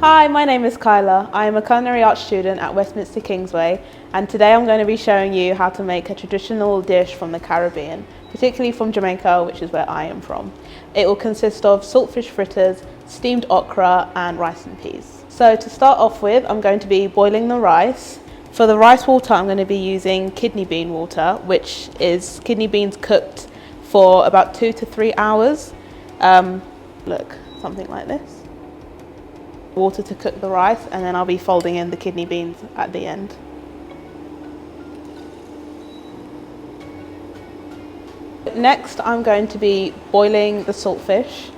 Hi, my name is Kyla. I am a culinary arts student at Westminster Kingsway, and today I'm going to be showing you how to make a traditional dish from the Caribbean, particularly from Jamaica, which is where I am from. It will consist of saltfish fritters, steamed okra and rice and peas. So to start off with, I'm going to be boiling the rice. For the rice water, I'm going to be using kidney bean water, which is kidney beans cooked for about 2 to 3 hours. Look, something like this. Water to cook the rice, and then I'll be folding in the kidney beans at the end. Next, I'm going to be boiling the saltfish.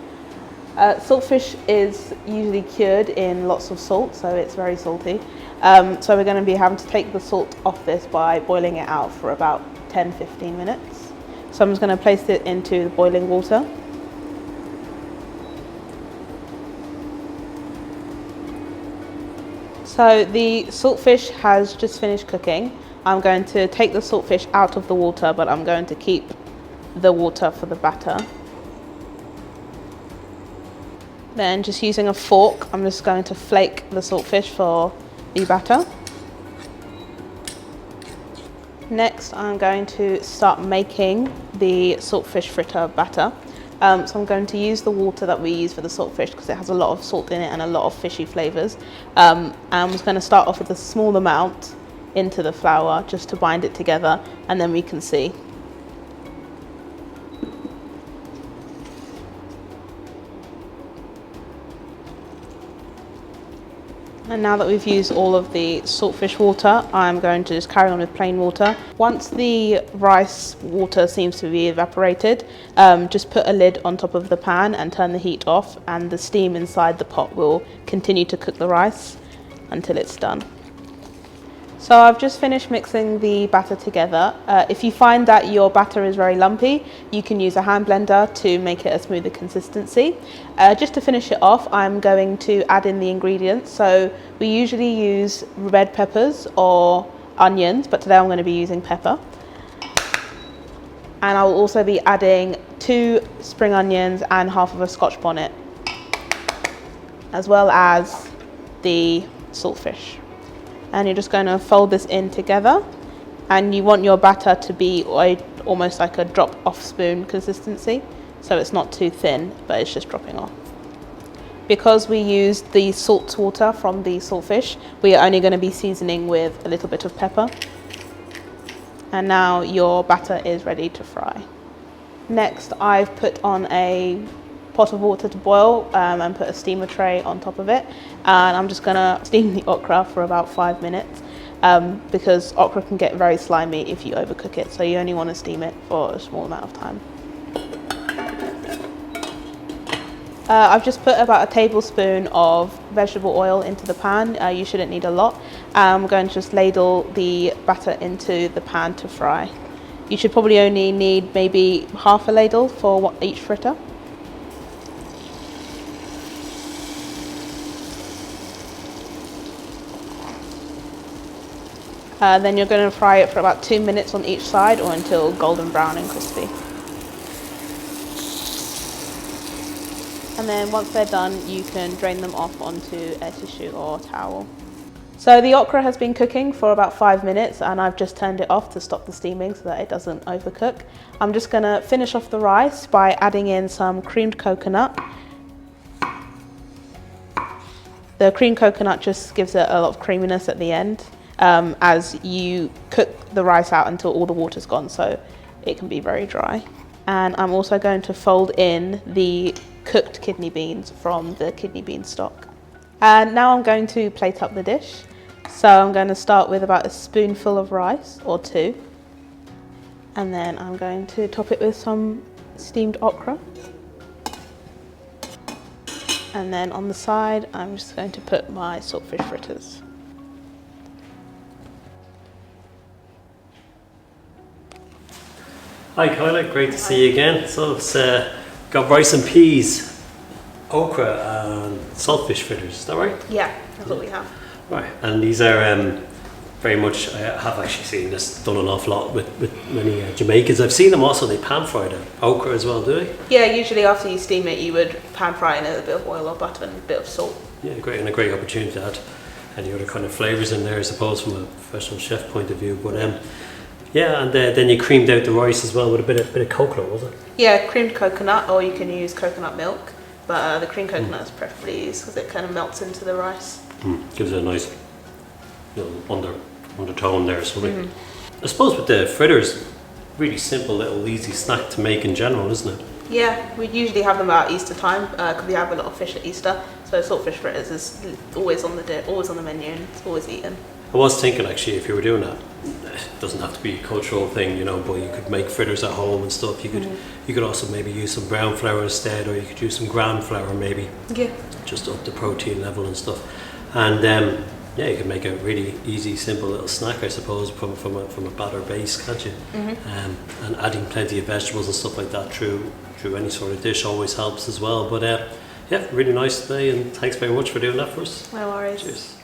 Saltfish is usually cured in lots of salt, so it's very salty. So we're going to be having to take the salt off this by boiling it out for about 10-15 minutes. So I'm just going to place it into the boiling water. So the saltfish has just finished cooking. I'm going to take the saltfish out of the water, but I'm going to keep the water for the batter. Then just using a fork, I'm just going to flake the saltfish for the batter. Next, I'm going to start making the saltfish fritter batter. So I'm going to use the water that we use for the saltfish because it has a lot of salt in it and a lot of fishy flavours. I'm just going to start off with a small amount into the flour just to bind it together, and then we can see. And now that we've used all of the saltfish water, I'm going to just carry on with plain water. Once the rice water seems to be evaporated, just put a lid on top of the pan and turn the heat off, and the steam inside the pot will continue to cook the rice until it's done. So I've just finished mixing the batter together. If you find that your batter is very lumpy, you can use a hand blender to make it a smoother consistency. Just to finish it off, I'm going to add in the ingredients. So we usually use red peppers or onions, but today I'm going to be using pepper. And I'll also be adding 2 spring onions and half of a Scotch bonnet, as well as the saltfish. And you're just going to fold this in together, and you want your batter to be almost like a drop off spoon consistency, so it's not too thin but it's just dropping off. Because we used the salt water from the saltfish, we are only going to be seasoning with a little bit of pepper. And now your batter is ready to fry. Next, I've put on a pot of water to boil and put a steamer tray on top of it, and I'm just gonna steam the okra for about 5 minutes because okra can get very slimy if you overcook it, so you only want to steam it for a small amount of time. I've just put about a tablespoon of vegetable oil into the pan. You shouldn't need a lot. I'm going to just ladle the batter into the pan to fry. You should probably only need maybe half a ladle for each fritter. Then you're going to fry it for about 2 minutes on each side, or until golden brown and crispy. And then once they're done, you can drain them off onto a tissue or towel. So the okra has been cooking for about 5 minutes, and I've just turned it off to stop the steaming so that it doesn't overcook. I'm just going to finish off the rice by adding in some creamed coconut. The creamed coconut just gives it a lot of creaminess at the end. As you cook the rice out until all the water's gone, so it can be very dry. And I'm also going to fold in the cooked kidney beans from the kidney bean stock. And now I'm going to plate up the dish. So I'm going to start with about a spoonful of rice, or 2. And then I'm going to top it with some steamed okra. And then on the side, I'm just going to put my saltfish fritters. Hi Kyla, great to see you again. So it's got rice and peas, okra and saltfish fritters, is that right? Yeah, that's what we have. Right, and these are very much, I have actually seen this done an awful lot with many Jamaicans. I've seen them also, they pan fry the okra as well, do they? Yeah, usually after you steam it, you would pan fry in a bit of oil or butter and a bit of salt. Yeah, great, and a great opportunity to add any other kind of flavours in there, I suppose, from a professional chef point of view. But yeah, and then you creamed out the rice as well with a bit of coconut, was it? Yeah, creamed coconut, or you can use coconut milk, but the creamed coconut is preferably used because it kind of melts into the rice. Gives it a nice undertone there or something. I suppose with the fritters, really simple little easy snack to make in general, isn't it? Yeah, we usually have them about Easter time because we have a lot of fish at Easter. So saltfish fritters is always on the menu and it's always eaten. I was thinking actually, if you were doing that, it doesn't have to be a cultural thing, you know, but you could make fritters at home and stuff. You could also maybe use some brown flour instead, or you could use some gram flour maybe. Yeah. Just up the protein level and stuff. And yeah, you can make a really easy, simple little snack, I suppose, from a batter base, can't you? And adding plenty of vegetables and stuff like that through any sort of dish always helps as well. But yeah, really nice today, and thanks very much for doing that for us. No worries. Cheers.